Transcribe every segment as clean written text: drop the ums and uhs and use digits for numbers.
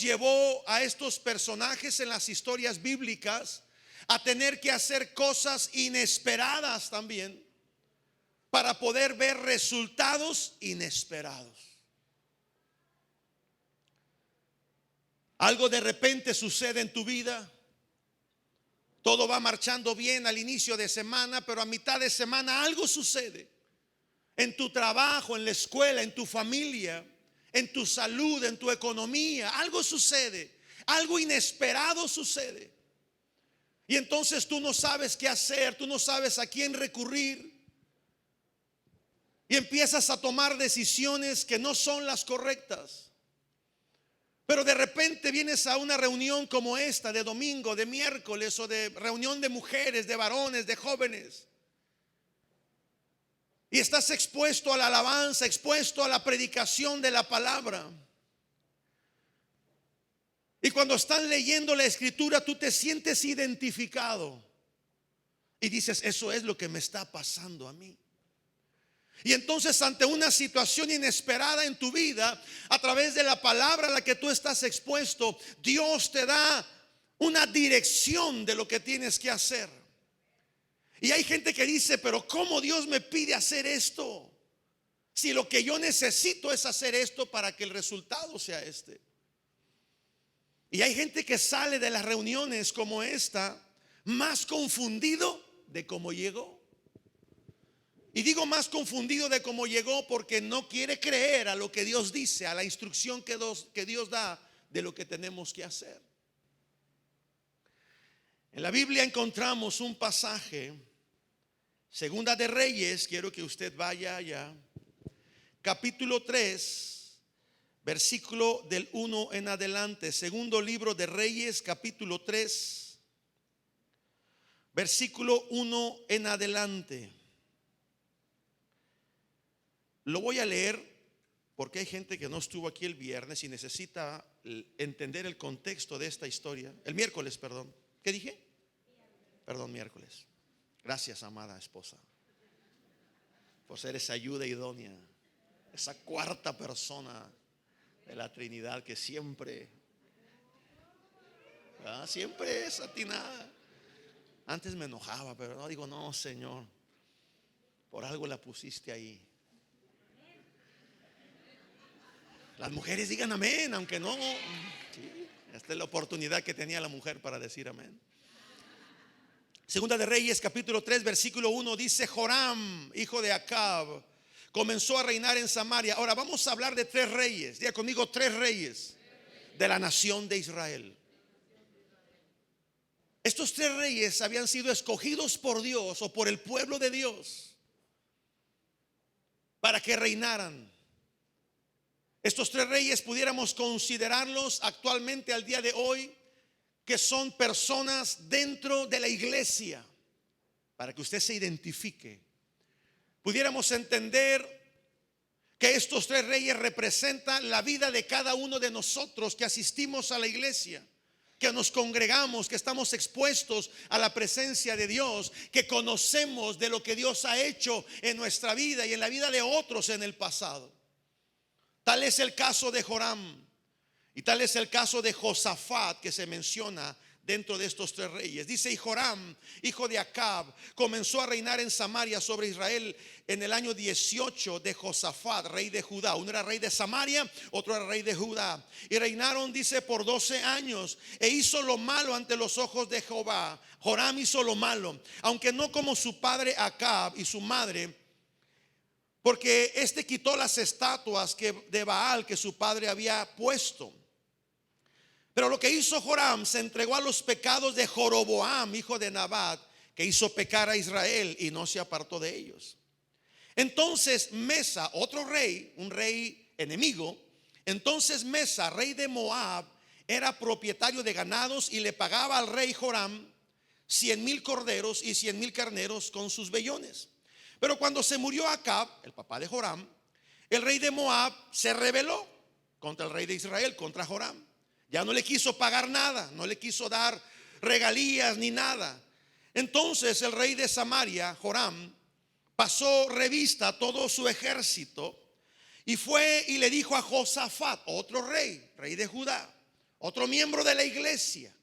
llevó a estos personajes en las historias bíblicas a tener que hacer cosas inesperadas también para poder ver resultados inesperados. Algo de repente sucede en tu vida. Todo va marchando bien al inicio de semana, pero a mitad de semana algo sucede. En tu trabajo, en la escuela, en tu familia, en tu salud, en tu economía. Algo sucede. Algo inesperado sucede. Y entonces tú no sabes qué hacer, tú no sabes a quién recurrir. Y empiezas a tomar decisiones que no son las correctas. Pero de repente vienes a una reunión como esta, de domingo, de miércoles, o de reunión de mujeres, de varones, de jóvenes. Y estás expuesto a la alabanza, expuesto a la predicación de la palabra. Y cuando están leyendo la escritura, tú te sientes identificado. Y dices, eso es lo que me está pasando a mí. Y entonces, ante una situación inesperada en tu vida, a través de la palabra a la que tú estás expuesto, Dios te da una dirección de lo que tienes que hacer. Y hay gente que dice, pero ¿cómo Dios me pide hacer esto? Si lo que yo necesito es hacer esto para que el resultado sea este. Y hay gente que sale de las reuniones como esta más confundido de cómo llegó. Y digo más confundido de cómo llegó porque no quiere creer a lo que Dios dice, a la instrucción que Dios da de lo que tenemos que hacer. En la Biblia encontramos un pasaje, Segunda de Reyes, quiero que usted vaya allá, capítulo 3, versículo del 1 en adelante. Segundo libro de Reyes, capítulo 3, versículo 1 en adelante. Lo voy a leer porque hay gente que no estuvo aquí el viernes y necesita entender el contexto de esta historia. El miércoles, perdón. ¿Qué dije? Perdón, miércoles. Gracias, amada esposa, por ser esa ayuda idónea, esa cuarta persona de la Trinidad que siempre es atinada. Antes me enojaba, pero no digo, no, Señor, por algo la pusiste ahí. Las mujeres digan amén, aunque no. Sí, esta es la oportunidad que tenía la mujer para decir amén. Segunda de Reyes, capítulo 3, versículo 1 dice: Joram, hijo de Acab, comenzó a reinar en Samaria. Ahora vamos a hablar de tres reyes. Diga conmigo, tres reyes de la nación de Israel. Estos tres reyes habían sido escogidos por Dios o por el pueblo de Dios para que reinaran. Estos tres reyes pudiéramos considerarlos actualmente al día de hoy que son personas dentro de la iglesia, para que usted se identifique. Pudiéramos entender que estos tres reyes representan la vida de cada uno de nosotros que asistimos a la iglesia, que nos congregamos, que estamos expuestos a la presencia de Dios, que conocemos de lo que Dios ha hecho en nuestra vida y en la vida de otros en el pasado. Tal es el caso de Joram y tal es el caso de Josafat que se menciona dentro de estos tres reyes. Dice: y Joram, hijo de Acab, comenzó a reinar en Samaria sobre Israel en el año 18 de Josafat, rey de Judá. Uno era rey de Samaria, otro era rey de Judá. Y reinaron, dice, por 12 años. E hizo lo malo ante los ojos de Jehová. Joram hizo lo malo, aunque no como su padre Acab y su madre, porque este quitó las estatuas de Baal que su padre había puesto. Pero lo que hizo Joram, se entregó a los pecados de Joroboam, hijo de Nabat, que hizo pecar a Israel y no se apartó de ellos. Entonces Mesa, otro rey, un rey enemigo, entonces Mesa, rey de Moab, era propietario de ganados y le pagaba al rey Joram 100,000 corderos y 100,000 carneros con sus vellones. Pero cuando se murió Acab, el papá de Joram, el rey de Moab se rebeló contra el rey de Israel, contra Joram. Ya no le quiso pagar nada, no le quiso dar regalías ni nada. Entonces el rey de Samaria, Joram, pasó revista a todo su ejército y fue y le dijo a Josafat, otro rey, rey de Judá: otro miembro de la iglesia,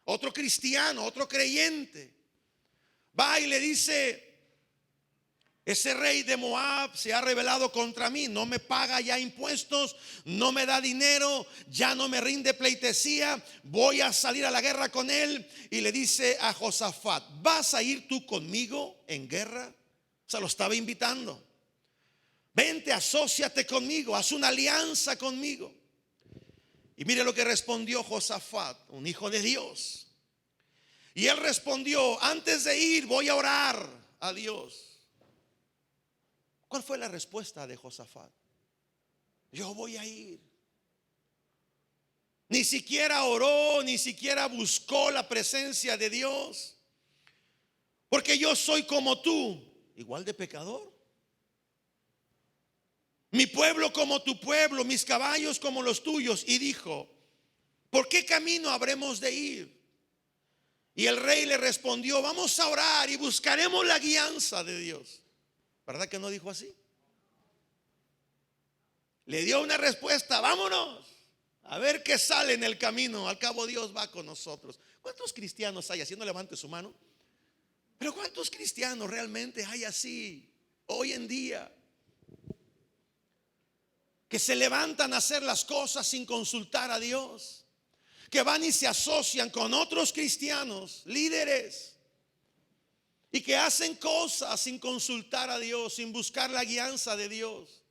otro cristiano, otro creyente, va y le dice: ese rey de Moab se ha rebelado contra mí, no me paga ya impuestos, no me da dinero, ya no me rinde pleitesía, voy a salir a la guerra con él. Y le dice a Josafat: ¿vas a ir tú conmigo en guerra? O sea, lo estaba invitando: vente, asóciate conmigo, haz una alianza conmigo. Y mire lo que respondió Josafat, un hijo de Dios. Y él respondió: antes de ir voy a orar a Dios. ¿Cuál fue la respuesta de Josafat? Yo voy a ir. Ni siquiera oró, ni siquiera buscó la presencia de Dios. Porque yo soy como tú, igual de pecador. Mi pueblo como tu pueblo, mis caballos como los tuyos. Y dijo: ¿por qué camino habremos de ir? Y el rey le respondió: vamos a orar y buscaremos la guianza de Dios. ¿Verdad que no dijo así? Le dio una respuesta: vámonos, a ver qué sale en el camino. Al cabo Dios va con nosotros. ¿Cuántos cristianos hay así? No levante su mano. Pero ¿cuántos cristianos realmente hay así hoy en día? Que se levantan a hacer las cosas sin consultar a Dios, que van y se asocian con otros cristianos, líderes, y que hacen cosas sin consultar a Dios, sin buscar la guianza de Dios.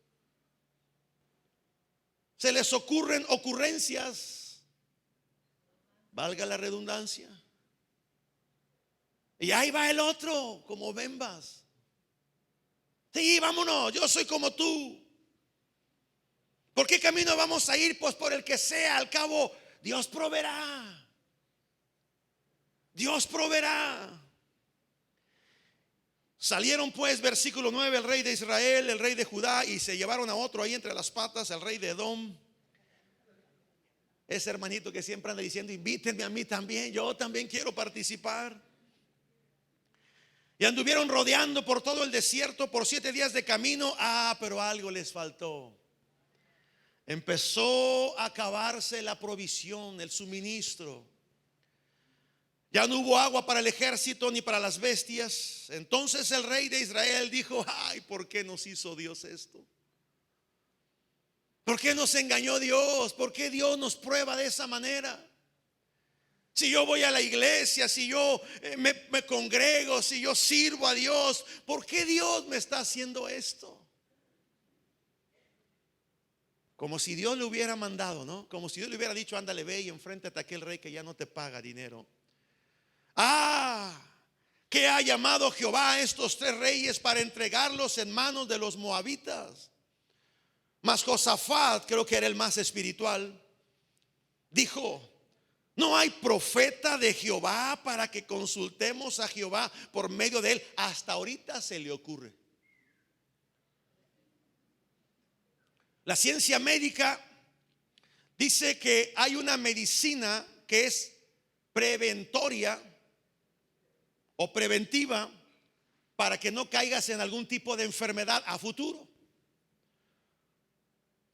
Se les ocurren ocurrencias, valga la redundancia, y ahí va el otro como bembas. Sí, vámonos, yo soy como tú. ¿Por qué camino vamos a ir? Pues por el que sea, al cabo Dios proveerá. Dios proveerá. Salieron pues, versículo 9, el rey de Israel, el rey de Judá, y se llevaron a otro ahí entre las patas, el rey de Edom. Ese hermanito que siempre anda diciendo: invítenme a mí también, yo también quiero participar. Y anduvieron rodeando por todo el desierto por 7 días de camino. Pero algo les faltó. Empezó a acabarse la provisión, el suministro. Ya no hubo agua para el ejército ni para las bestias. Entonces el rey de Israel dijo: ay, ¿por qué nos hizo Dios esto? ¿Por qué nos engañó Dios? ¿Por qué Dios nos prueba de esa manera? Si yo voy a la iglesia, si yo me congrego, si yo sirvo a Dios, ¿por qué Dios me está haciendo esto? Como si Dios le hubiera mandado, ¿no? Como si Dios le hubiera dicho: ándale, ve y enfréntate a aquel rey que ya no te paga dinero. Que ha llamado Jehová a estos 3 reyes para entregarlos en manos de los moabitas. Mas Josafat, creo que era el más espiritual, dijo: ¿no hay profeta de Jehová para que consultemos a Jehová por medio de él? Hasta ahorita se le ocurre. La ciencia médica dice que hay una medicina que es preventoria o preventiva para que no caigas en algún tipo de enfermedad a futuro.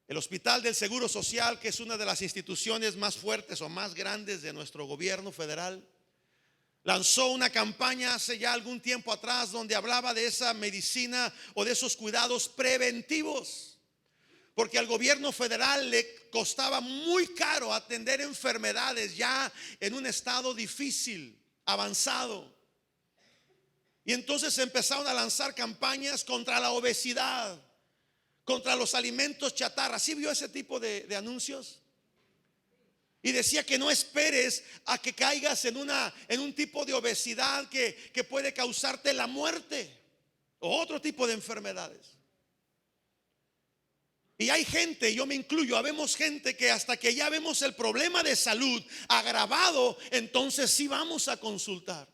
El Hospital del Seguro Social, que es una de las instituciones más fuertes o más grandes de nuestro gobierno federal, lanzó una campaña hace ya algún tiempo atrás donde hablaba de esa medicina o de esos cuidados preventivos, porque al gobierno federal le costaba muy caro atender enfermedades ya en un estado difícil, avanzado. Y entonces empezaron a lanzar campañas contra la obesidad, contra los alimentos chatarra. ¿Sí vio ese tipo de anuncios? Y decía que no esperes a que caigas en un tipo de obesidad que puede causarte la muerte o otro tipo de enfermedades. Y hay gente, yo me incluyo, habemos gente que hasta que ya vemos el problema de salud agravado, entonces sí vamos a consultar.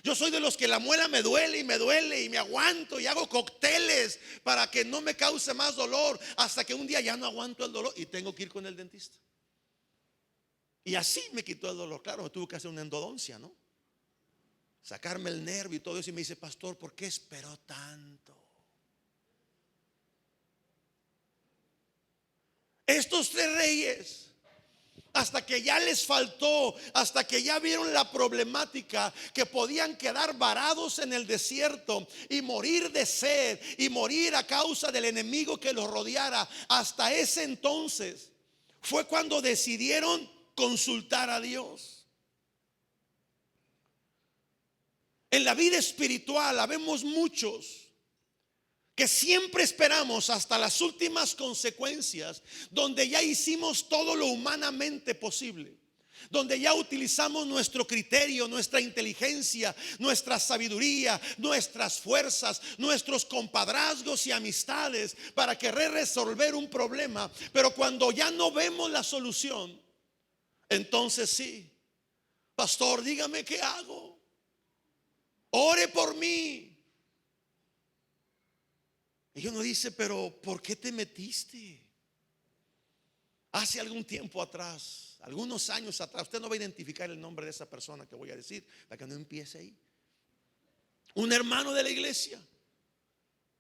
Yo soy de los que la muela me duele y me aguanto y hago cócteles para que no me cause más dolor, hasta que un día ya no aguanto el dolor y tengo que ir con el dentista. Y así me quitó el dolor. Claro, me tuve que hacer una endodoncia, ¿no? Sacarme el nervio y todo eso. Y me dice: pastor, ¿por qué esperó tanto? Estos 3 reyes hasta que ya les faltó, hasta que ya vieron la problemática, que podían quedar varados en el desierto y morir de sed y morir a causa del enemigo que los rodeara. Hasta ese entonces fue cuando decidieron consultar a Dios. En la vida espiritual habemos muchos que siempre esperamos hasta las últimas consecuencias, donde ya hicimos todo lo humanamente posible, donde ya utilizamos nuestro criterio, nuestra inteligencia, nuestra sabiduría, nuestras fuerzas, nuestros compadrazgos y amistades para querer resolver un problema. Pero cuando ya no vemos la solución, entonces sí, pastor, dígame qué hago, ore por mí. Y uno dice, pero ¿por qué te metiste? Hace algún tiempo atrás, algunos años atrás, usted no va a identificar el nombre de esa persona que voy a decir, para que no empiece ahí. Un hermano de la iglesia,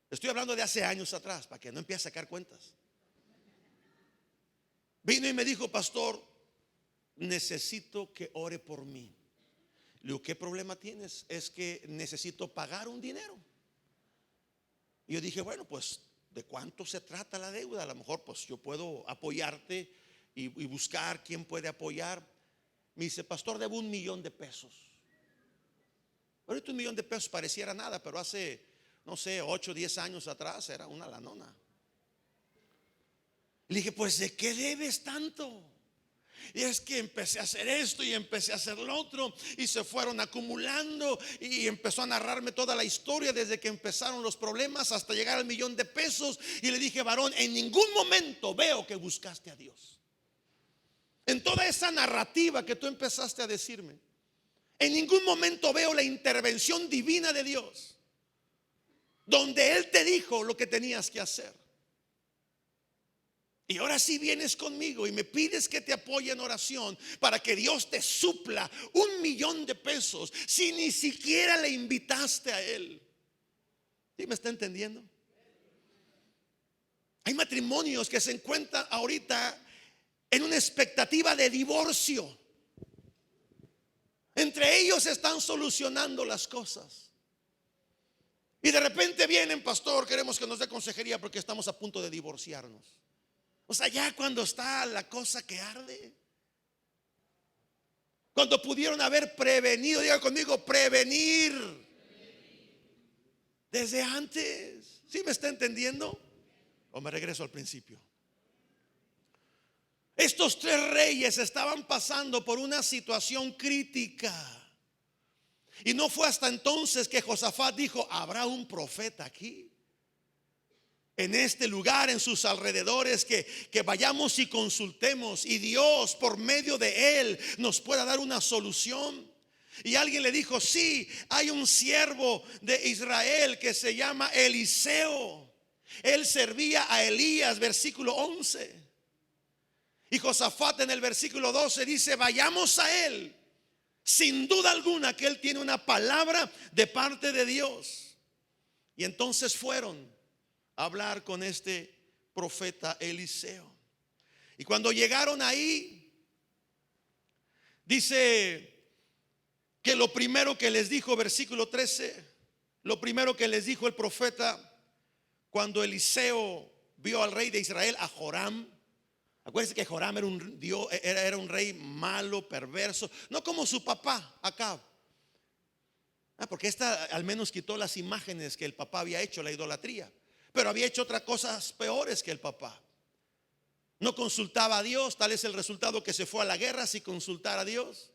estoy hablando de hace años atrás, para que no empiece a sacar cuentas, vino y me dijo, pastor, necesito que ore por mí. Le digo, ¿qué problema tienes? Es que necesito pagar un dinero. Y yo dije, bueno, pues ¿de cuánto se trata la deuda? A lo mejor pues yo puedo apoyarte y buscar quién puede apoyar. Me dice, pastor, debo $1,000,000. Ahorita $1,000,000 pareciera nada, pero hace, no sé, 8 o 10 años atrás era una lanona. Le dije, pues ¿de qué debes tanto? Y es que empecé a hacer esto y empecé a hacer lo otro, y se fueron acumulando, y empezó a narrarme toda la historia desde que empezaron los problemas hasta llegar al $1,000,000. Y le dije, varón, en ningún momento veo que buscaste a Dios. En toda esa narrativa que tú empezaste a decirme, en ningún momento veo la intervención divina de Dios, donde Él te dijo lo que tenías que hacer. Y ahora sí vienes conmigo y me pides que te apoye en oración para que Dios te supla $1,000,000 si ni siquiera le invitaste a Él. ¿Sí me está entendiendo? Hay matrimonios que se encuentran ahorita en una expectativa de divorcio. Entre ellos están solucionando las cosas. Y de repente vienen, pastor, queremos que nos dé consejería porque estamos a punto de divorciarnos. O sea, ya cuando está la cosa que arde, cuando pudieron haber prevenido, diga conmigo, prevenir desde antes. ¿Sí me está entendiendo? ¿O me regreso al principio? Estos 3 reyes estaban pasando por una situación crítica. Y no fue hasta entonces que Josafat dijo, ¿habrá un profeta aquí? En este lugar, en sus alrededores, que vayamos y consultemos, y Dios por medio de él nos pueda dar una solución. Y alguien le dijo, sí, hay un siervo de Israel que se llama Eliseo. Él servía a Elías, versículo 11. Y Josafat en el versículo 12 dice, vayamos a él. Sin duda alguna que él tiene una palabra de parte de Dios. Y entonces fueron hablar con este profeta Eliseo. Y cuando llegaron ahí, dice que lo primero que les dijo, versículo 13, lo primero que les dijo el profeta cuando Eliseo vio al rey de Israel, a Joram. Acuérdense que Joram era un dios, era un rey malo, perverso, no como su papá Acab. Porque esta al menos quitó las imágenes que el papá había hecho, la idolatría. Pero había hecho otras cosas peores que el papá. No consultaba a Dios. Tal es el resultado, que se fue a la guerra sin consultar a Dios.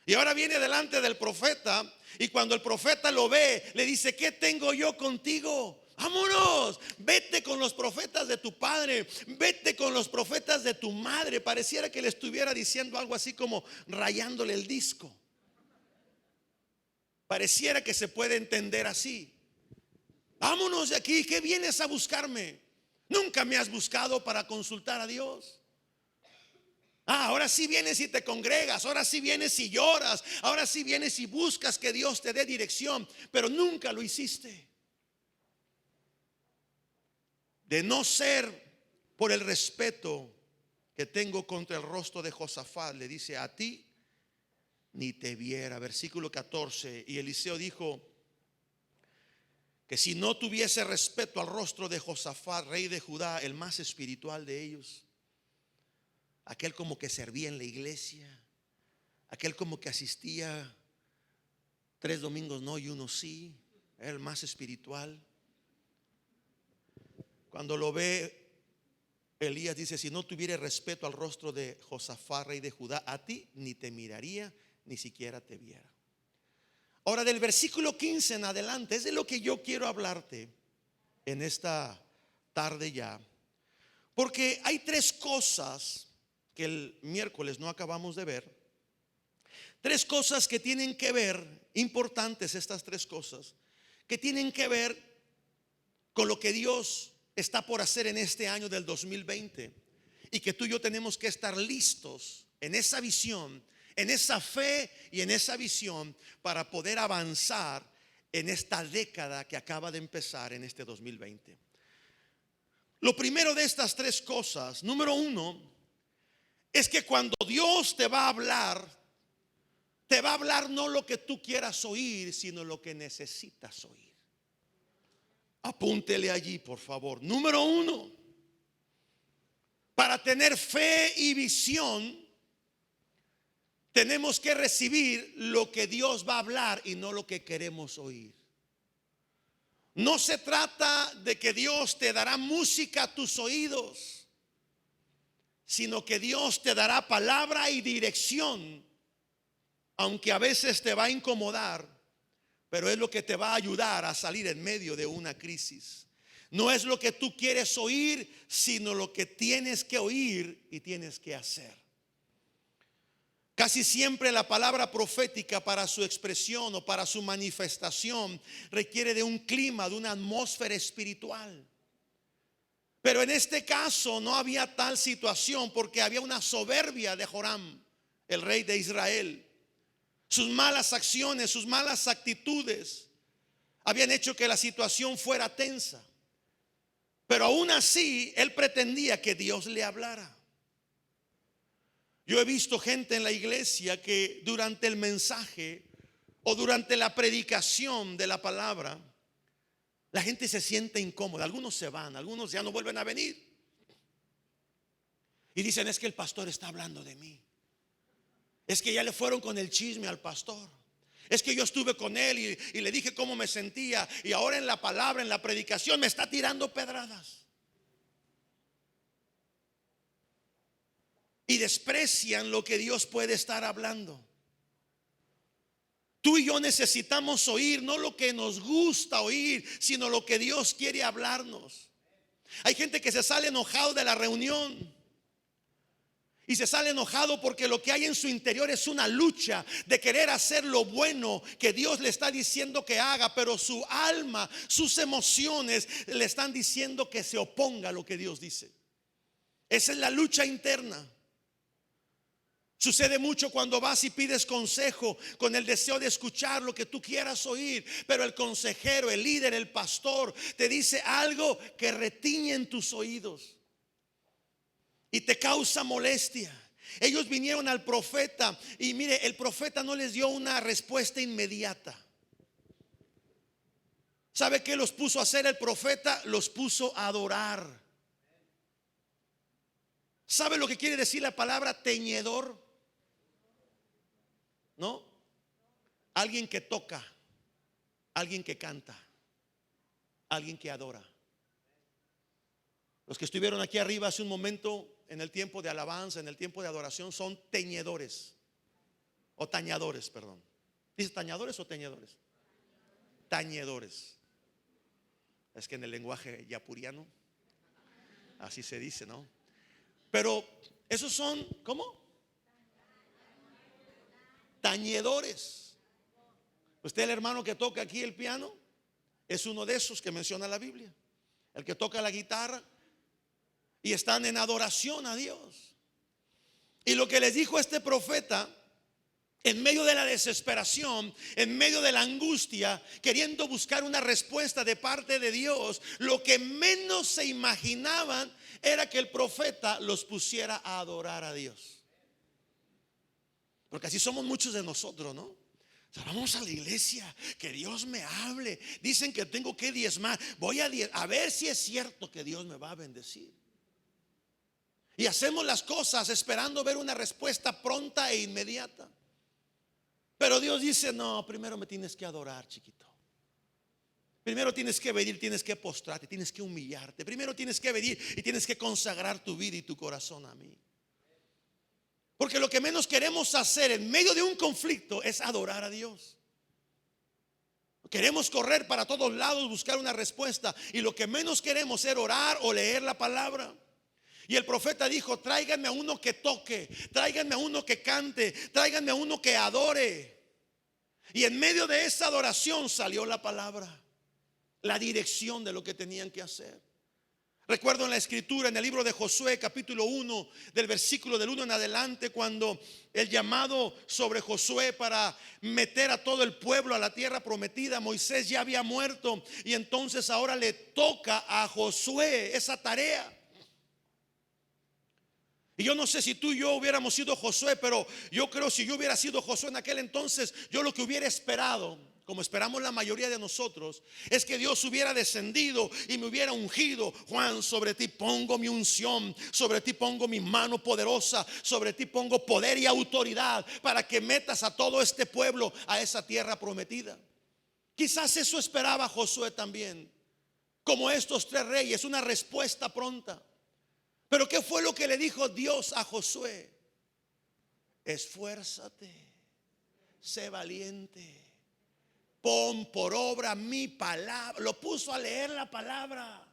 Y ahora viene delante del profeta, y cuando el profeta lo ve, le dice, ¿qué tengo yo contigo? Vámonos, vete con los profetas de tu padre, vete con los profetas de tu madre. Pareciera que le estuviera diciendo algo así como rayándole el disco. Pareciera que se puede entender así. Vámonos de aquí, ¿qué vienes a buscarme? Nunca me has buscado para consultar a Dios. Ahora sí vienes y te congregas, ahora sí vienes y lloras, ahora sí vienes y buscas que Dios te dé dirección, pero nunca lo hiciste. De no ser por el respeto que tengo contra el rostro de Josafat, le dice, a ti ni te viera. Versículo 14. Y Eliseo dijo que si no tuviese respeto al rostro de Josafat, rey de Judá, el más espiritual de ellos, aquel como que servía en la iglesia, aquel como que asistía 3 domingos no y uno sí, era el más espiritual. Cuando lo ve Elías, dice, si no tuviera respeto al rostro de Josafat, rey de Judá, a ti ni te miraría, ni siquiera te viera. Ahora, del versículo 15 en adelante es de lo que yo quiero hablarte en esta tarde ya, porque hay 3 cosas que el miércoles no acabamos de ver. 3 cosas que tienen que ver, importantes estas 3 cosas, que tienen que ver con lo que Dios está por hacer en este año del 2020, y que tú y yo tenemos que estar listos en esa visión, en esa fe y en esa visión para poder avanzar en esta década que acaba de empezar en este 2020. Lo primero de estas 3 cosas, número 1, es que cuando Dios te va a hablar no lo que tú quieras oír, sino lo que necesitas oír. Apúntele allí, por favor. Número 1, para tener fe y visión, tenemos que recibir lo que Dios va a hablar y no lo que queremos oír. No se trata de que Dios te dará música a tus oídos, sino que Dios te dará palabra y dirección, aunque a veces te va a incomodar, pero es lo que te va a ayudar a salir en medio de una crisis. No es lo que tú quieres oír, sino lo que tienes que oír y tienes que hacer. Casi siempre la palabra profética para su expresión o para su manifestación requiere de un clima, de una atmósfera espiritual. Pero en este caso no había tal situación porque había una soberbia de Joram, el rey de Israel. Sus malas acciones, sus malas actitudes habían hecho que la situación fuera tensa. Pero aún así él pretendía que Dios le hablara. Yo he visto gente en la iglesia que durante el mensaje o durante la predicación de la palabra, la gente se siente incómoda. Algunos se van, algunos ya no vuelven a venir. Y dicen, es que el pastor está hablando de mí. Es que ya le fueron con el chisme al pastor. Es que yo estuve con él y le dije cómo me sentía, y ahora en la palabra, en la predicación, me está tirando pedradas. Y desprecian lo que Dios puede estar hablando. Tú y yo necesitamos oír no lo que nos gusta oír, sino lo que Dios quiere hablarnos. Hay gente que se sale enojado de la reunión. Y se sale enojado porque lo que hay en su interior es una lucha de querer hacer lo bueno que Dios le está diciendo que haga, pero su alma, sus emociones le están diciendo que se oponga a lo que Dios dice. Esa es la lucha interna. Sucede mucho cuando vas y pides consejo con el deseo de escuchar lo que tú quieras oír, pero el consejero, el líder, el pastor te dice algo que retiñe en tus oídos y te causa molestia. Ellos vinieron al profeta y mire, el profeta no les dio una respuesta inmediata. ¿Sabe qué los puso a hacer el profeta? Los puso a adorar. ¿Sabe lo que quiere decir la palabra teñedor? ¿No? Alguien que toca, alguien que canta, alguien que adora. Los que estuvieron aquí arriba hace un momento en el tiempo de alabanza, en el tiempo de adoración, son teñedores o tañadores, perdón. ¿Dice tañadores o teñedores? Tañedores. Es que en el lenguaje yapuriano así se dice, ¿no? Pero esos son, ¿cómo? Tañedores. Usted, el hermano que toca aquí el piano, es uno de esos que menciona la Biblia. El que toca la guitarra y están en adoración a Dios. Y lo que les dijo este profeta en medio de la desesperación, en medio de la angustia, queriendo buscar una respuesta de parte de Dios, lo que menos se imaginaban era que el profeta los pusiera a adorar a Dios. Porque así somos muchos de nosotros, ¿no? O sea, vamos a la iglesia, que Dios me hable. Dicen que tengo que diezmar. Voy a ver si es cierto que Dios me va a bendecir. Y hacemos las cosas esperando ver una respuesta pronta e inmediata. Pero Dios dice: no, primero me tienes que adorar, chiquito. Primero tienes que venir, tienes que postrarte, tienes que humillarte. Primero tienes que venir y tienes que consagrar tu vida y tu corazón a mí. Porque lo que menos queremos hacer en medio de un conflicto es adorar a Dios. Queremos correr para todos lados, buscar una respuesta, y lo que menos queremos es orar o leer la palabra. Y el profeta dijo: tráiganme a uno que toque, tráiganme a uno que cante, tráiganme a uno que adore. Y en medio de esa adoración salió la palabra, la dirección de lo que tenían que hacer. Recuerdo en la escritura, en el libro de Josué, capítulo 1, del versículo del 1 en adelante, cuando el llamado sobre Josué para meter a todo el pueblo a la tierra prometida, Moisés ya había muerto, y entonces ahora le toca a Josué esa tarea. Y yo no sé si tú y yo hubiéramos sido Josué, pero yo creo, si yo hubiera sido Josué en aquel entonces, yo lo que hubiera esperado, como esperamos la mayoría de nosotros, es que Dios hubiera descendido y me hubiera ungido. Juan, sobre ti pongo mi unción, sobre ti pongo mi mano poderosa, sobre ti pongo poder y autoridad para que metas a todo este pueblo a esa tierra prometida. Quizás eso esperaba Josué también, como estos tres reyes, una respuesta pronta. Pero ¿qué fue lo que le dijo Dios a Josué? Esfuérzate, sé valiente, pon por obra mi palabra. Lo puso a leer la palabra.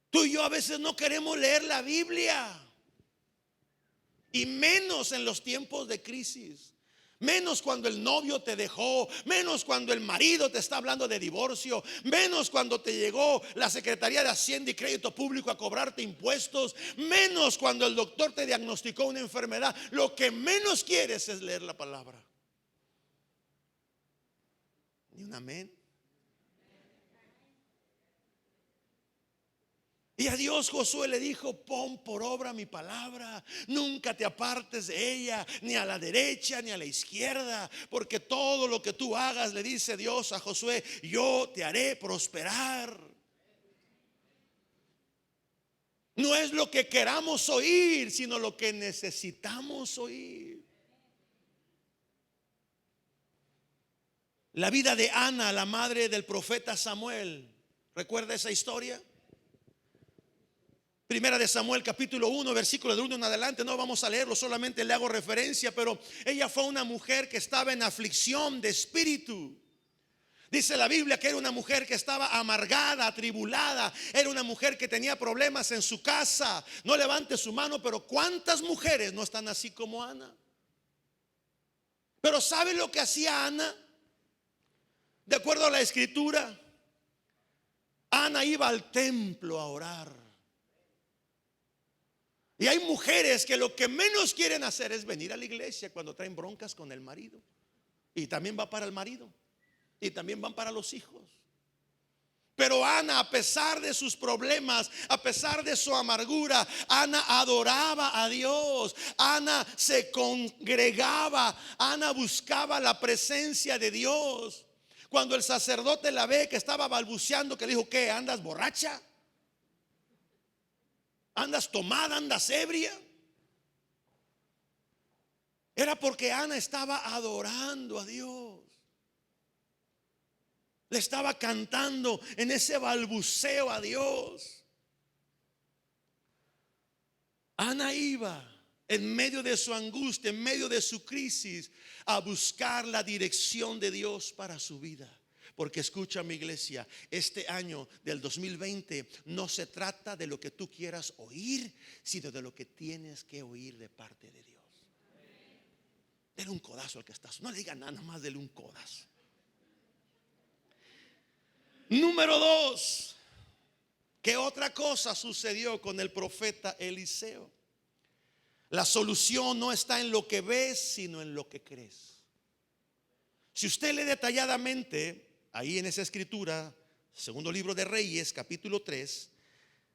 Tú y yo a veces no queremos leer la Biblia, y menos en los tiempos de crisis. Menos cuando el novio te dejó, menos cuando el marido te está hablando de divorcio, menos cuando te llegó la Secretaría de Hacienda y Crédito Público a cobrarte impuestos, menos cuando el doctor te diagnosticó una enfermedad. Lo que menos quieres es leer la palabra. Ni un amén. Y a Dios Josué le dijo: pon por obra mi palabra, nunca te apartes de ella, ni a la derecha ni a la izquierda, porque todo lo que tú hagas, le dice Dios a Josué, yo te haré prosperar. No es lo que queramos oír, sino lo que necesitamos oír. La vida de Ana, la madre del profeta Samuel, ¿recuerda esa historia? Primera de Samuel capítulo 1, versículo del 1 en adelante. No vamos a leerlo, solamente le hago referencia. Pero ella fue una mujer que estaba en aflicción de espíritu. Dice la Biblia que era una mujer que estaba amargada, atribulada. Era una mujer que tenía problemas en su casa. No levante su mano, pero ¿cuántas mujeres no están así como Ana? Pero ¿sabe lo que hacía Ana? De acuerdo a la escritura, Ana iba al templo a orar. Y hay mujeres que lo que menos quieren hacer es venir a la iglesia cuando traen broncas con el marido. Y también va para el marido. Y también van para los hijos. Pero Ana, a pesar de sus problemas, a pesar de su amargura, Ana adoraba a Dios. Ana se congregaba. Ana buscaba la presencia de Dios. Cuando el sacerdote la ve que estaba balbuceando, que le dijo: ¿qué? ¿Andas borracha? ¿Andas tomada? ¿Andas ebria? Era porque Ana estaba adorando a Dios. Le estaba cantando en ese balbuceo a Dios. Ana iba en medio de su angustia, en medio de su crisis, a buscar la dirección de Dios para su vida. Porque escucha, mi iglesia, este año del 2020 no se trata de lo que tú quieras oír, sino de lo que tienes que oír de parte de Dios. Dele un codazo al que estás. No le diga nada más, dele un codazo. Número 2. ¿Qué otra cosa sucedió con el profeta Eliseo? La solución no está en lo que ves, sino en lo que crees. Si usted lee detalladamente ahí en esa escritura, segundo libro de Reyes, capítulo 3,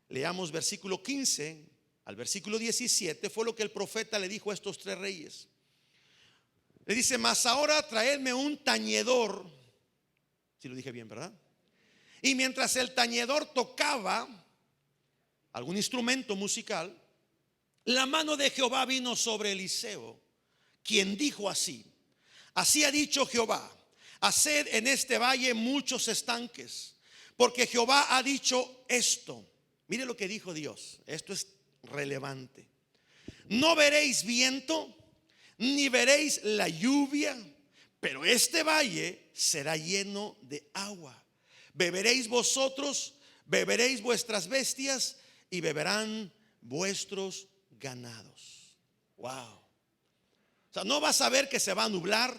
leamos versículo 15 al versículo 17, fue lo que el profeta le dijo a estos tres reyes. Le dice: mas ahora traedme un tañedor. Si lo dije bien, ¿verdad? Y mientras el tañedor tocaba algún instrumento musical, la mano de Jehová vino sobre Eliseo, quien dijo así: así ha dicho Jehová, haced en este valle muchos estanques, porque Jehová ha dicho esto. Mire lo que dijo Dios, esto es relevante: no veréis viento, ni veréis la lluvia, pero este valle será lleno de agua. Beberéis vosotros, beberéis vuestras bestias, y beberán vuestros ganados. Wow. O sea, no vas a ver que se va a nublar,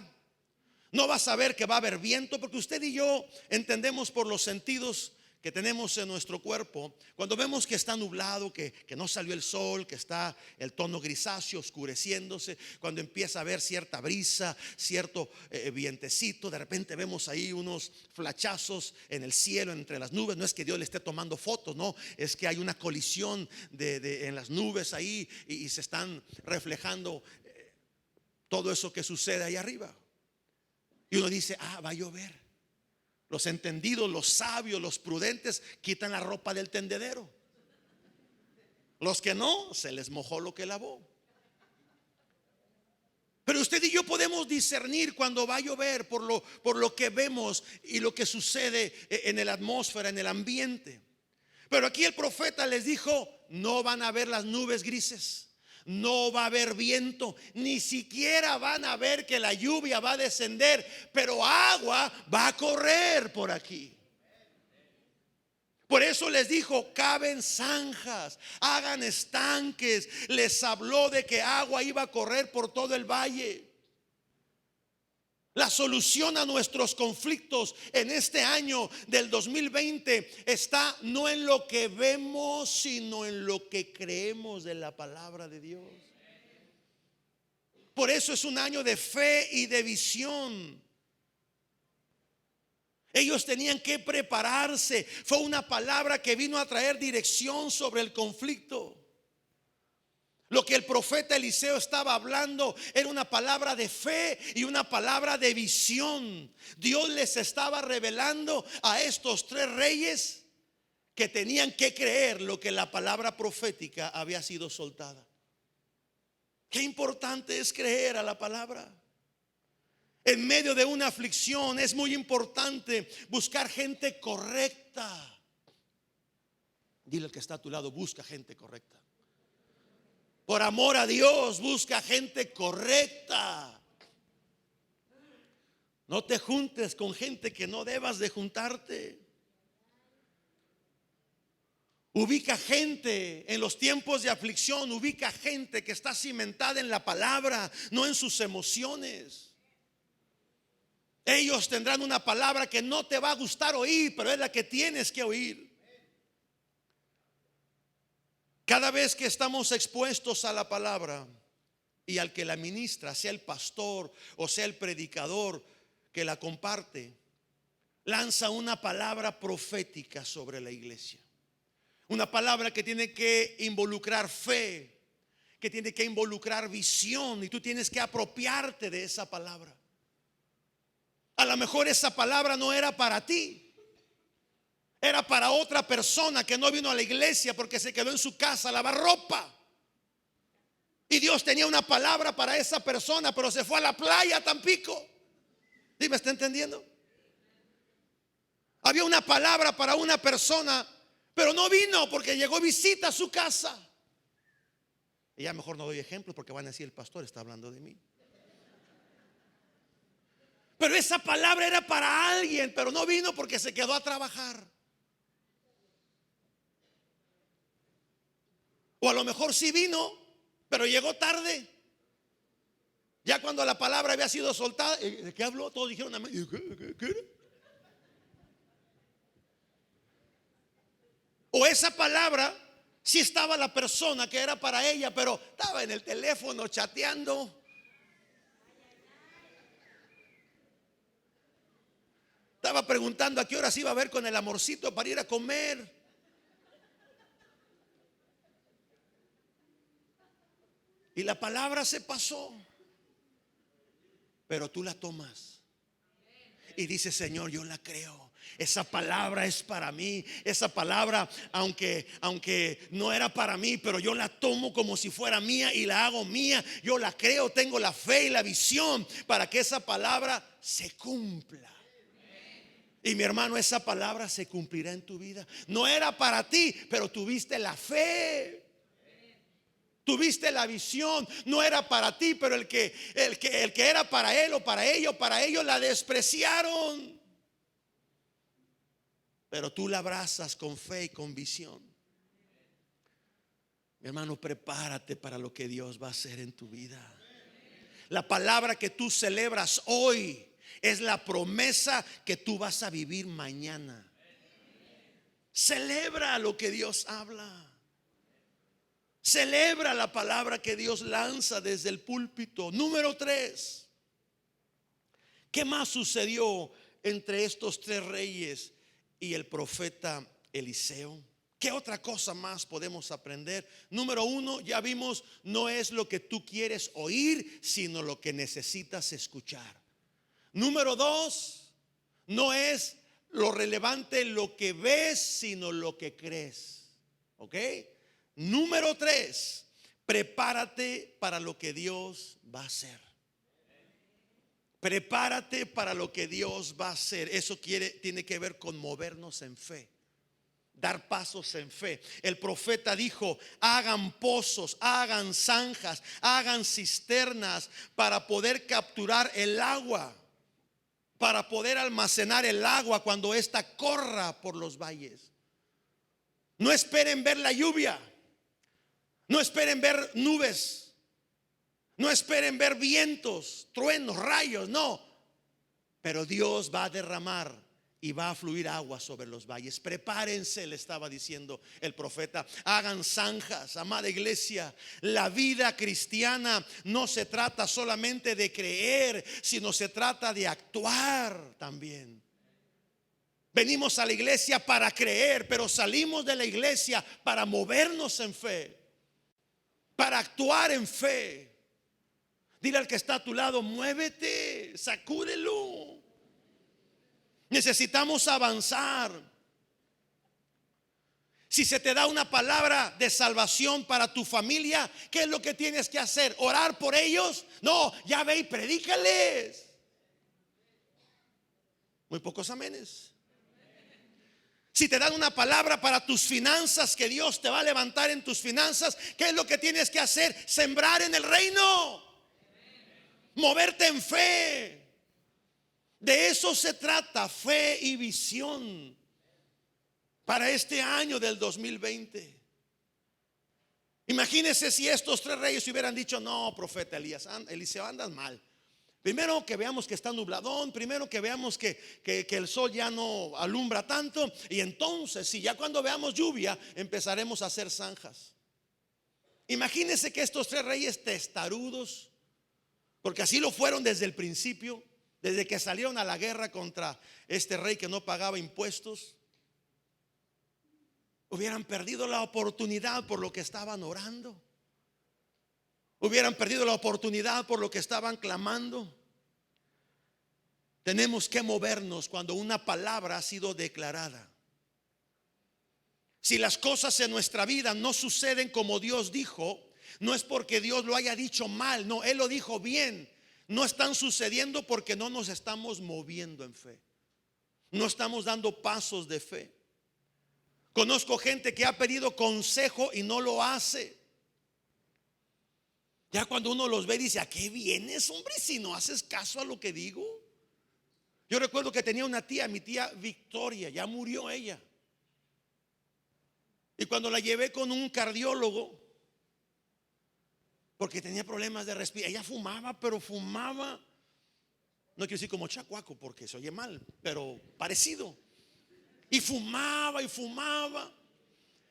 no vas a ver que va a haber viento, porque usted y yo entendemos por los sentidos que tenemos en nuestro cuerpo. Cuando vemos que está nublado, que no salió el sol, que está el tono grisáceo oscureciéndose, cuando empieza a haber cierta brisa, cierto vientecito, de repente vemos ahí unos flachazos en el cielo, entre las nubes. No es que Dios le esté tomando fotos, no, es que hay una colisión en las nubes ahí, y se están reflejando todo eso que sucede ahí arriba. Y uno dice: ah, va a llover. Los entendidos, los sabios, los prudentes quitan la ropa del tendedero. Los que no, se les mojó lo que lavó. Pero usted y yo podemos discernir cuando va a llover por lo que vemos y lo que sucede en la atmósfera, en el ambiente. Pero aquí el profeta les dijo: no van a ver las nubes grises, no va a haber viento, ni siquiera van a ver que la lluvia va a descender, pero agua va a correr por aquí. Por eso les dijo: caven zanjas, hagan estanques. Les habló de que agua iba a correr por todo el valle. La solución a nuestros conflictos en este año del 2020 está no en lo que vemos, sino en lo que creemos de la palabra de Dios. Por eso es un año de fe y de visión. Ellos tenían que prepararse. Fue una palabra que vino a traer dirección sobre el conflicto. Lo que el profeta Eliseo estaba hablando era una palabra de fe y una palabra de visión. Dios les estaba revelando a estos tres reyes que tenían que creer lo que la palabra profética había sido soltada. Qué importante es creer a la palabra. En medio de una aflicción es muy importante buscar gente correcta. Dile al que está a tu lado: busca gente correcta. Por amor a Dios, busca gente correcta. No te juntes con gente que no debas de juntarte. Ubica gente en los tiempos de aflicción. Ubica gente que está cimentada en la palabra, no en sus emociones. Ellos tendrán una palabra que no te va a gustar oír, pero es la que tienes que oír. Cada vez que estamos expuestos a la palabra y al que la ministra, sea el pastor o sea el predicador que la comparte, lanza una palabra profética sobre la iglesia. Una palabra que tiene que involucrar fe, que tiene que involucrar visión, y tú tienes que apropiarte de esa palabra. A lo mejor esa palabra no era para ti. Era para otra persona que no vino a la iglesia porque se quedó en su casa a lavar ropa. Y Dios tenía una palabra para esa persona, pero se fue a la playa a Tampico. ¿Sí me está entendiendo? Había una palabra para una persona, pero no vino porque llegó visita a su casa. Y ya mejor no doy ejemplos porque van a decir: el pastor está hablando de mí. Pero esa palabra era para alguien, pero no vino porque se quedó a trabajar. O a lo mejor sí vino, pero llegó tarde. Ya cuando la palabra había sido soltada. ¿De qué habló? Todos dijeron amén. ¿Qué? O esa palabra Sí estaba la persona que era para ella, pero estaba en el teléfono chateando. Estaba preguntando a qué hora se iba a ver con el amorcito para ir a comer. Y la palabra se pasó. Pero tú la tomas y dices: Señor, yo la creo. Esa palabra es para mí. Esa palabra, aunque no era para mí, pero yo la tomo como si fuera mía y la hago mía. Yo la creo, tengo la fe y la visión para que esa palabra se cumpla. Y mi hermano, esa palabra se cumplirá en tu vida. No era para ti, pero tuviste la fe. Tuviste la visión. No era para ti, pero el que era para él o para ellos la despreciaron. Pero tú la abrazas con fe y con visión. Mi hermano, prepárate para lo que Dios va a hacer en tu vida. La palabra que tú celebras hoy es la promesa que tú vas a vivir mañana. Celebra lo que Dios habla. Celebra la palabra que Dios lanza desde el púlpito. Número 3. ¿Qué más sucedió entre estos 3 reyes y el profeta Eliseo? ¿Qué otra cosa más podemos aprender? Número 1, ya vimos, no es lo que tú quieres oír, sino lo que necesitas escuchar. Número 2, no es lo relevante lo que ves, sino lo que crees. ¿Ok? Número 3, prepárate para lo que Dios va a hacer. Prepárate para lo que Dios va a hacer. Eso tiene que ver con movernos en fe, dar pasos en fe. El profeta dijo: hagan pozos, hagan zanjas, hagan cisternas para poder capturar el agua, para poder almacenar el agua cuando ésta corra por los valles. No esperen ver la lluvia. No esperen ver nubes. No esperen ver vientos, truenos, rayos, no. Pero Dios va a derramar y va a fluir agua sobre los valles. Prepárense, le estaba diciendo el profeta. Hagan zanjas, amada iglesia. La vida cristiana no se trata solamente de creer, sino se trata de actuar también. Venimos a la iglesia para creer, pero salimos de la iglesia para movernos en fe, para actuar en fe. Dile al que está a tu lado: muévete, sacúdelo. Necesitamos avanzar. Si se te da una palabra de salvación para tu familia, ¿qué es lo que tienes que hacer? ¿Orar por ellos? No, ya ve y predícales. Muy pocos amenes. Si te dan una palabra para tus finanzas, que Dios te va a levantar en tus finanzas, ¿qué es lo que tienes que hacer? Sembrar en el reino. Moverte en fe. De eso se trata, fe y visión para este año del 2020. Imagínense si estos 3 reyes hubieran dicho: no, profeta Eliseo, andas mal. Primero que veamos que está nubladón. Primero que veamos que el sol ya no alumbra tanto. Y entonces, si ya cuando veamos lluvia, empezaremos a hacer zanjas. Imagínense que estos 3 reyes testarudos, porque así lo fueron desde el principio, desde que salieron a la guerra contra este rey que no pagaba impuestos, hubieran perdido la oportunidad por lo que estaban orando. Hubieran perdido la oportunidad por lo que estaban clamando. Tenemos que movernos cuando una palabra ha sido declarada. Si las cosas en nuestra vida no suceden como Dios dijo, no es porque Dios lo haya dicho mal, no, Él lo dijo bien. No están sucediendo porque no nos estamos moviendo en fe. No estamos dando pasos de fe. Conozco gente que ha pedido consejo y no lo hace. Ya cuando uno los ve dice: ¿a qué vienes, hombre, si no haces caso a lo que digo? Yo recuerdo que tenía una tía, mi tía Victoria, ya murió ella. Y cuando la llevé con un cardiólogo, porque tenía problemas de respiración, ella fumaba, pero fumaba, no quiero decir como chacuaco porque se oye mal, pero parecido. Y fumaba y fumaba.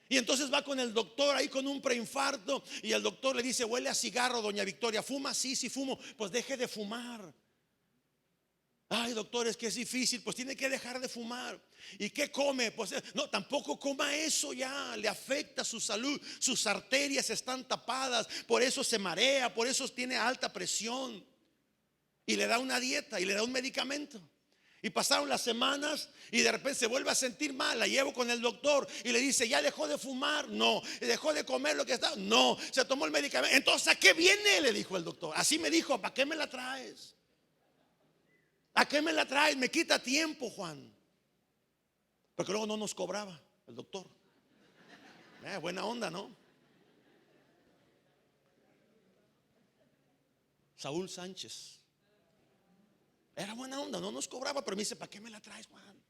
Y entonces va con el doctor ahí con un preinfarto y el doctor le dice: huele a cigarro, doña Victoria. ¿Fuma? Sí, sí fumo. Pues deje de fumar. Ay, doctor, es que es difícil. Pues tiene que dejar de fumar. ¿Y qué come? Pues no, tampoco coma eso, ya le afecta su salud. Sus arterias están tapadas, por eso se marea, por eso tiene alta presión. Y le da una dieta y le da un medicamento. Y pasaron las semanas y de repente se vuelve a sentir mal. La llevo con el doctor y le dice: ¿ya dejó de fumar? No. ¿Dejó de comer lo que está? No. Se tomó el medicamento. Entonces, ¿a qué viene? Le dijo el doctor. Así me dijo: ¿para qué me la traes? ¿A qué me la traes? Me quita tiempo, Juan. Porque luego no nos cobraba el doctor. Buena onda, ¿no? Saúl Sánchez. Era buena onda, no nos cobraba, pero me dice: ¿para qué me la traes, Juan?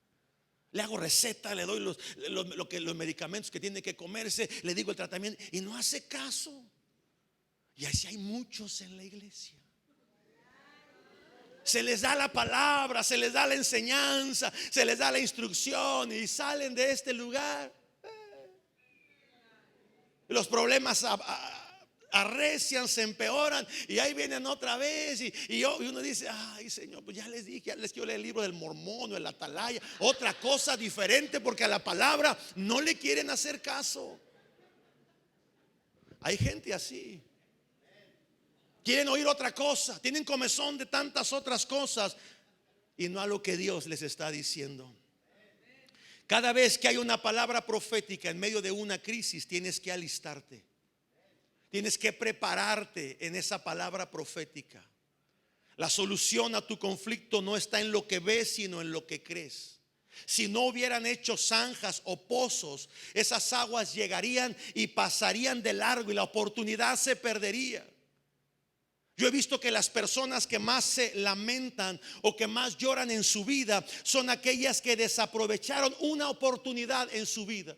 Le hago receta, le doy los medicamentos que tiene que comerse, le digo el tratamiento y no hace caso. Y así hay muchos en la iglesia. Se les da la palabra, se les da la enseñanza, se les da la instrucción y salen de este lugar. Los problemas arrecian, se empeoran y ahí vienen otra vez y uno dice: ay, Señor, pues ya les dije, ya les quiero leer el libro del Mormón o el Atalaya, otra cosa diferente, porque a la palabra no le quieren hacer caso. Hay gente así. Quieren oír otra cosa, tienen comezón de tantas otras cosas y no a lo que Dios les está diciendo. Cada vez que hay una palabra profética en medio de una crisis, tienes que alistarte. Tienes que prepararte en esa palabra profética. La solución a tu conflicto no está en lo que ves, sino en lo que crees. Si no hubieran hecho zanjas o pozos, esas aguas llegarían y pasarían de largo y la oportunidad se perdería. Yo he visto que las personas que más se lamentan o que más lloran en su vida son aquellas que desaprovecharon una oportunidad en su vida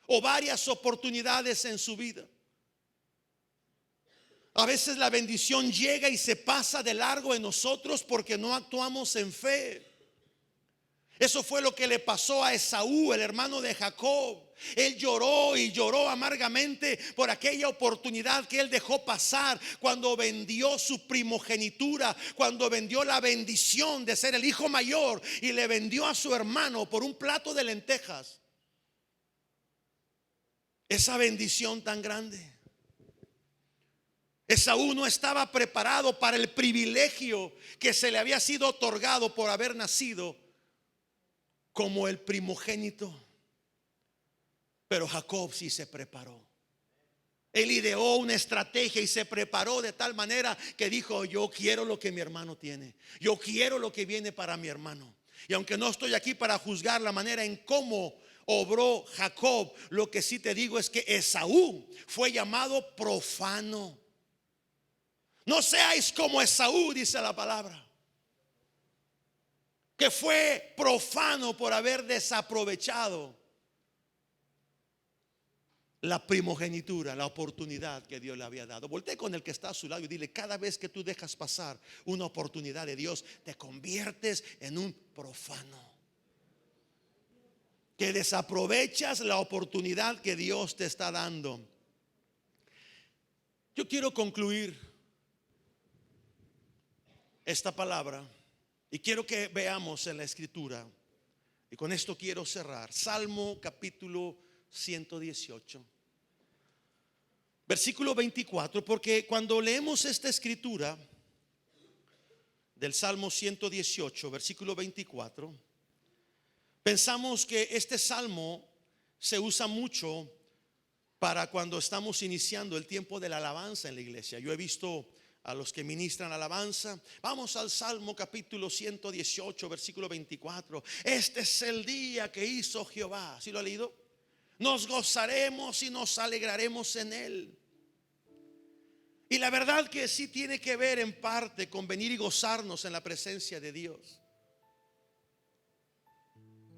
o varias oportunidades en su vida. A veces la bendición llega y se pasa de largo en nosotros porque no actuamos en fe. Eso fue lo que le pasó a Esaú, el hermano de Jacob. Él lloró y lloró amargamente por aquella oportunidad que él dejó pasar cuando vendió su primogenitura, cuando vendió la bendición de ser el hijo mayor y le vendió a su hermano por un plato de lentejas. Esa bendición tan grande. Esaú no estaba preparado para el privilegio que se le había sido otorgado por haber nacido como el primogénito. Pero Jacob sí se preparó. Él ideó una estrategia y se preparó de tal manera que dijo: yo quiero lo que mi hermano tiene, yo quiero lo que viene para mi hermano. Y aunque no estoy aquí para juzgar la manera en cómo obró Jacob, lo que sí te digo es que Esaú fue llamado profano. No seáis como Esaú, dice la palabra, que fue profano por haber desaprovechado la primogenitura, la oportunidad que Dios le había dado. Voltea con el que está a su lado y dile: cada vez que tú dejas pasar una oportunidad de Dios, te conviertes en un profano, que desaprovechas la oportunidad que Dios te está dando. Yo quiero concluir esta palabra y quiero que veamos en la escritura, y con esto quiero cerrar. Salmo capítulo 118, versículo 24, porque cuando leemos esta escritura del Salmo 118, versículo 24, pensamos que este salmo se usa mucho para cuando estamos iniciando el tiempo de la alabanza en la iglesia. Yo he visto a los que ministran alabanza: vamos al Salmo capítulo 118, versículo 24. Este es el día que hizo Jehová. ¿Sí lo ha leído? Nos gozaremos y nos alegraremos en él. Y la verdad que sí tiene que ver en parte con venir y gozarnos en la presencia de Dios.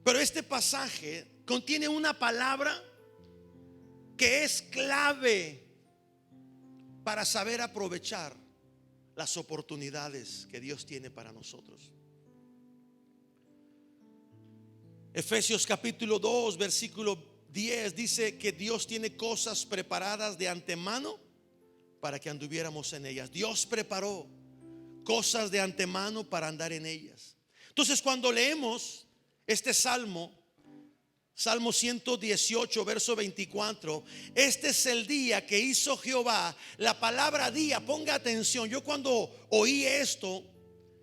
Pero este pasaje contiene una palabra que es clave para saber aprovechar las oportunidades que Dios tiene para nosotros. Efesios capítulo 2, versículo 10 dice que Dios tiene cosas preparadas de antemano para que anduviéramos en ellas. Dios preparó cosas de antemano para andar en ellas. Entonces, cuando leemos este Salmo 118, verso 24, este es el día que hizo Jehová. La palabra día, ponga atención. Yo cuando oí esto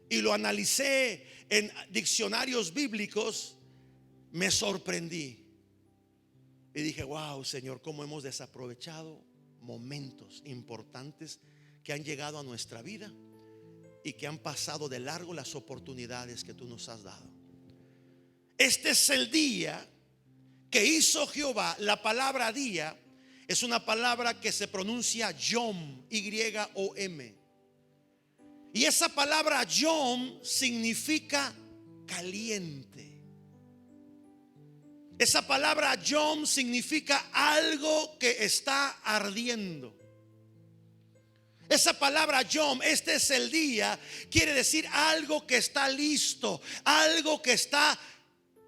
y lo analicé en diccionarios bíblicos, me sorprendí y dije: wow, Señor, cómo hemos desaprovechado momentos importantes que han llegado a nuestra vida y que han pasado de largo las oportunidades que tú nos has dado. Este es el día que hizo Jehová. La palabra día es una palabra que se pronuncia Yom, Y-O-M. Y esa palabra Yom significa caliente. Esa palabra Yom significa algo que está ardiendo. Esa palabra Yom, este es el día, quiere decir algo que está listo, algo que está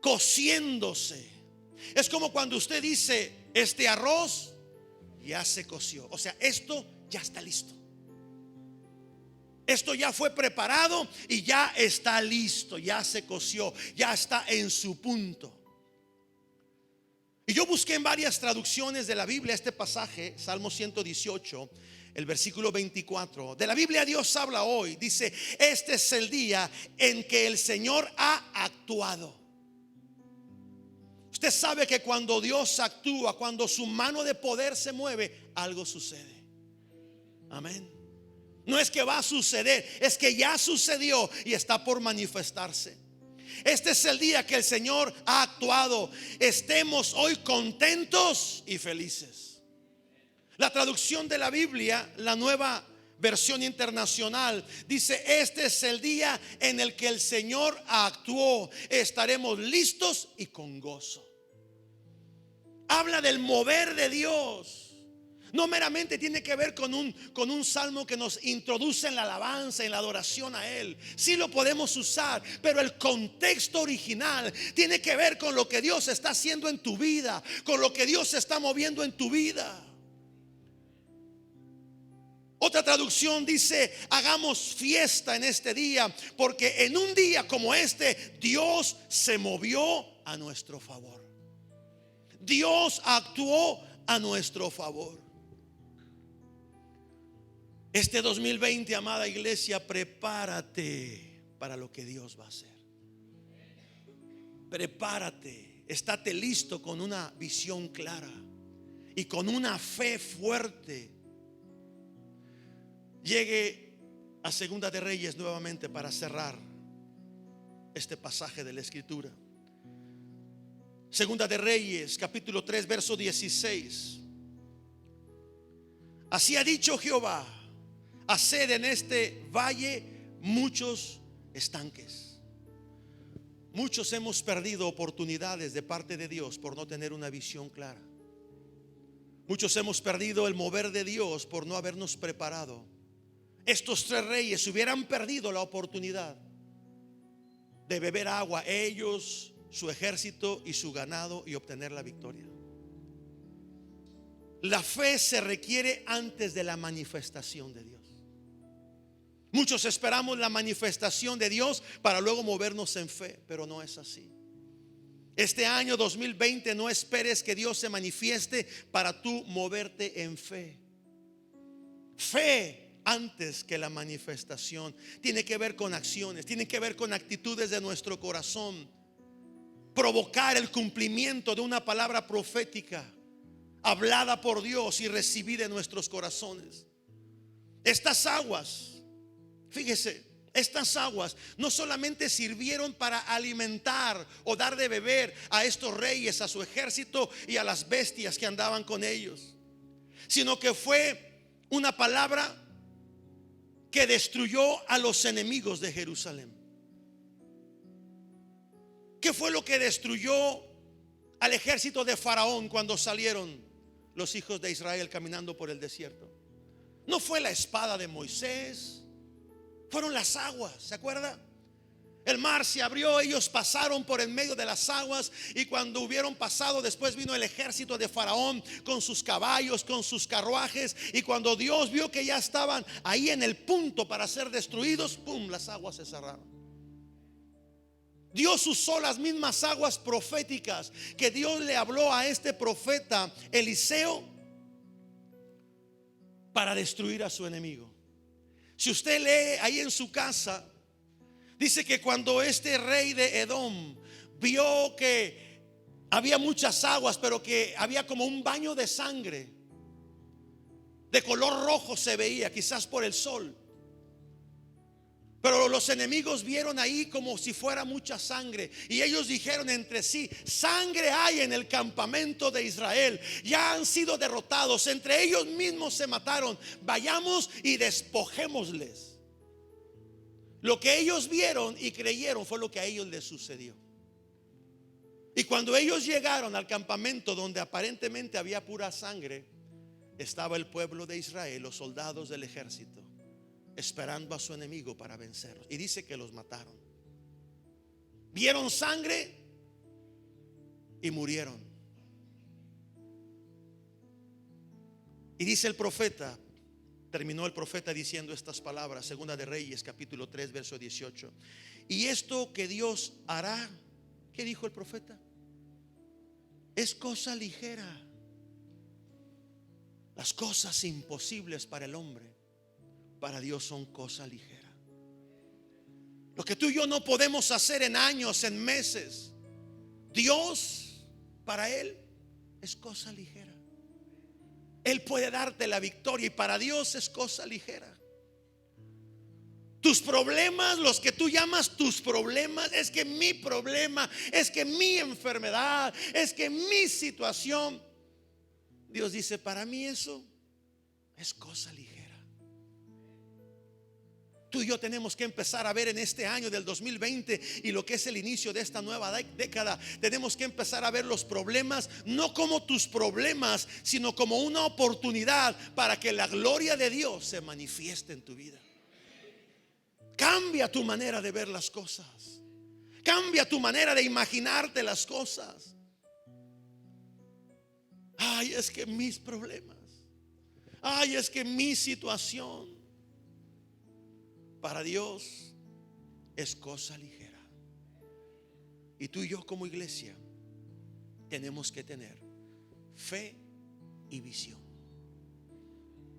cociéndose. Es como cuando usted dice: este arroz ya se coció. O sea, esto ya está listo. Esto ya fue preparado y ya está listo, ya se coció, ya está en su punto. Y yo busqué en varias traducciones de la Biblia este pasaje, Salmo 118, el versículo 24. De la Biblia Dios habla hoy. Dice: este es el día en que el Señor ha actuado. Usted sabe que cuando Dios actúa, cuando su mano de poder se mueve, algo sucede. Amén. No es que va a suceder, es que ya sucedió y está por manifestarse. Este es el día que el Señor ha actuado. Estemos hoy contentos y felices. La traducción de la Biblia, la Nueva Versión Internacional, dice: este es el día en el que el Señor actuó. Estaremos listos y con gozo. Habla del mover de Dios. No meramente tiene que ver con un salmo que nos introduce en la alabanza, en la adoración a Él. Sí lo podemos usar, pero el contexto original tiene que ver con lo que Dios está haciendo en tu vida, con lo que Dios está moviendo en tu vida. Otra traducción dice: hagamos fiesta en este día, porque en un día como este Dios se movió a nuestro favor. Dios actuó a nuestro favor. Este 2020, amada iglesia, prepárate para lo que Dios va a hacer. Prepárate, estate listo con una visión clara y con una fe fuerte. Llegue a Segunda de Reyes nuevamente para cerrar este pasaje de la Escritura. Segunda de Reyes, capítulo 3, verso 16. Así ha dicho Jehová: haced en este valle muchos estanques. Muchos hemos perdido oportunidades de parte de Dios por no tener una visión clara. Muchos hemos perdido el mover de Dios por no habernos preparado. Estos tres reyes hubieran perdido la oportunidad de beber agua, ellos, su ejército y su ganado, y obtener la victoria. La fe se requiere antes de la manifestación de Dios. Muchos esperamos la manifestación de Dios para luego movernos en fe, pero no es así. Este año 2020 no esperes que Dios se manifieste para tú moverte en fe. Fe antes que la manifestación. Tiene que ver con acciones, tiene que ver con actitudes de nuestro corazón. Provocar el cumplimiento de una palabra profética hablada por Dios y recibida en nuestros corazones. Estas aguas, fíjese, estas aguas no solamente sirvieron para alimentar o dar de beber a estos reyes, a su ejército y a las bestias que andaban con ellos, sino que fue una palabra que destruyó a los enemigos de Jerusalén. ¿Qué fue lo que destruyó al ejército de Faraón cuando salieron los hijos de Israel caminando por el desierto? No fue la espada de Moisés, fueron las aguas, ¿se acuerda? El mar se abrió, ellos pasaron por en medio de las aguas, y cuando hubieron pasado, después vino el ejército de Faraón con sus caballos, con sus carruajes, y cuando Dios vio que ya estaban ahí en el punto para ser destruidos, ¡pum!, las aguas se cerraron. Dios usó las mismas aguas proféticas que Dios le habló a este profeta Eliseo para destruir a su enemigo. Si usted lee ahí en su casa, dice que cuando este rey de Edom vio que había muchas aguas, pero que había como un baño de sangre, de color rojo se veía, quizás por el sol. Pero los enemigos vieron ahí como si fuera mucha sangre, y ellos dijeron entre sí: sangre hay en el campamento de Israel, ya han sido derrotados, entre ellos mismos se mataron, vayamos y despojémosles. Lo que ellos vieron y creyeron fue lo que a ellos les sucedió. Y cuando ellos llegaron al campamento donde aparentemente había pura sangre, estaba el pueblo de Israel, los soldados del ejército, esperando a su enemigo para vencerlos. Y dice que los mataron. Vieron sangre y murieron. Y dice el profeta, terminó el profeta diciendo estas palabras, Segunda de Reyes capítulo 3 verso 18. Y esto que Dios hará, ¿qué dijo el profeta? Es cosa ligera. Las cosas imposibles para el hombre, para Dios son cosa ligera. Lo que tú y yo no podemos hacer en años, en meses, Dios, para Él es cosa ligera. Él puede darte la victoria, y para Dios es cosa ligera. Tus problemas, los que tú llamas tus problemas, es que mi problema, es que mi enfermedad, es que mi situación, Dios dice: para mí eso es cosa ligera. Tú y yo tenemos que empezar a ver en este año del 2020 y lo que es el inicio de esta nueva década, tenemos que empezar a ver los problemas no como tus problemas, sino como una oportunidad para que la gloria de Dios se manifieste en tu vida. Cambia tu manera de ver las cosas. Cambia tu manera de imaginarte las cosas. Ay, es que mis problemas, ay, es que mi situación, para Dios es cosa ligera. Y tú y yo como iglesia tenemos que tener fe y visión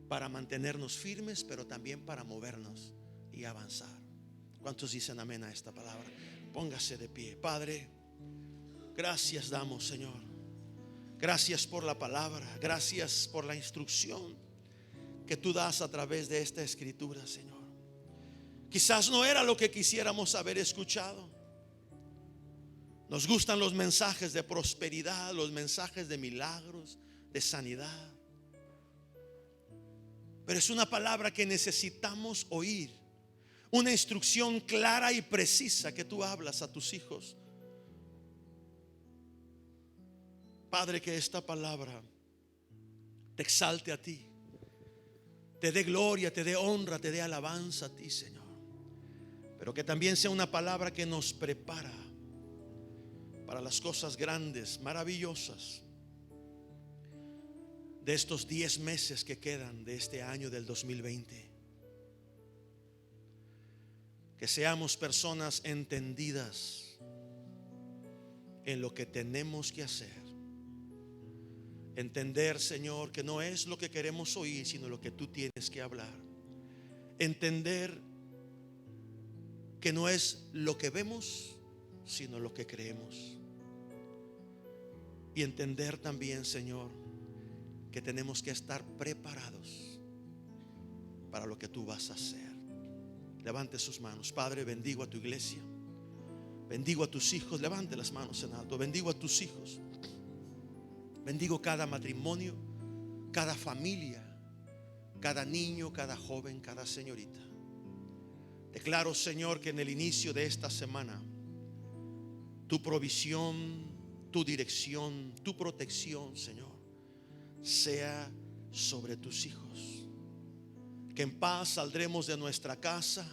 para mantenernos firmes, pero también para movernos y avanzar. ¿Cuántos dicen amén a esta palabra? Póngase de pie. Padre, gracias damos, Señor. Gracias por la palabra, gracias por la instrucción que tú das a través de esta escritura, Señor. Quizás no era lo que quisiéramos haber escuchado. Nos gustan los mensajes de prosperidad, los mensajes de milagros, de sanidad, pero es una palabra que necesitamos oír, una instrucción clara y precisa que tú hablas a tus hijos. Padre, que esta palabra te exalte a ti, te dé gloria, te dé honra, te dé alabanza a ti, Señor. Pero que también sea una palabra que nos prepara para las cosas grandes, maravillosas de estos 10 meses que quedan de este año del 2020. Que seamos personas entendidas en lo que tenemos que hacer. Entender, Señor, que no es lo que queremos oír, sino lo que tú tienes que hablar. Entender que no es lo que vemos, sino lo que creemos. Y entender también, Señor, que tenemos que estar preparados para lo que tú vas a hacer. Levante sus manos. Padre, bendigo a tu iglesia, bendigo a tus hijos. Levante las manos en alto. Bendigo a tus hijos, bendigo cada matrimonio, cada familia, cada niño, cada joven, cada señorita. Declaro, Señor, que en el inicio de esta semana tu provisión, tu dirección, tu protección, Señor, sea sobre tus hijos. Que en paz saldremos de nuestra casa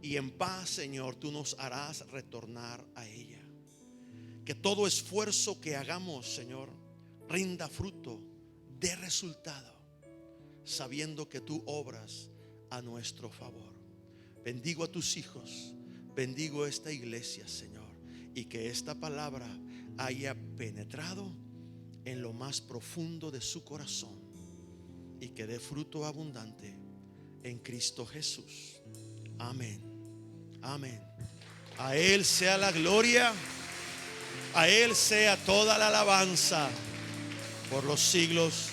y en paz, Señor, tú nos harás retornar a ella. Que todo esfuerzo que hagamos, Señor, rinda fruto, dé resultado, sabiendo que tú obras a nuestro favor. Bendigo a tus hijos, bendigo esta iglesia, Señor, y que esta palabra haya penetrado en lo más profundo de su corazón y que dé fruto abundante en Cristo Jesús. Amén. Amén. A Él sea la gloria, a Él sea toda la alabanza por los siglos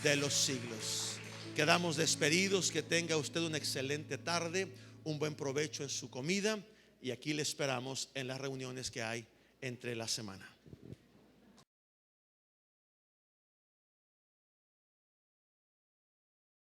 de los siglos. Quedamos despedidos. Que tenga usted una excelente tarde, un buen provecho en su comida, y aquí le esperamos en las reuniones que hay entre la semana.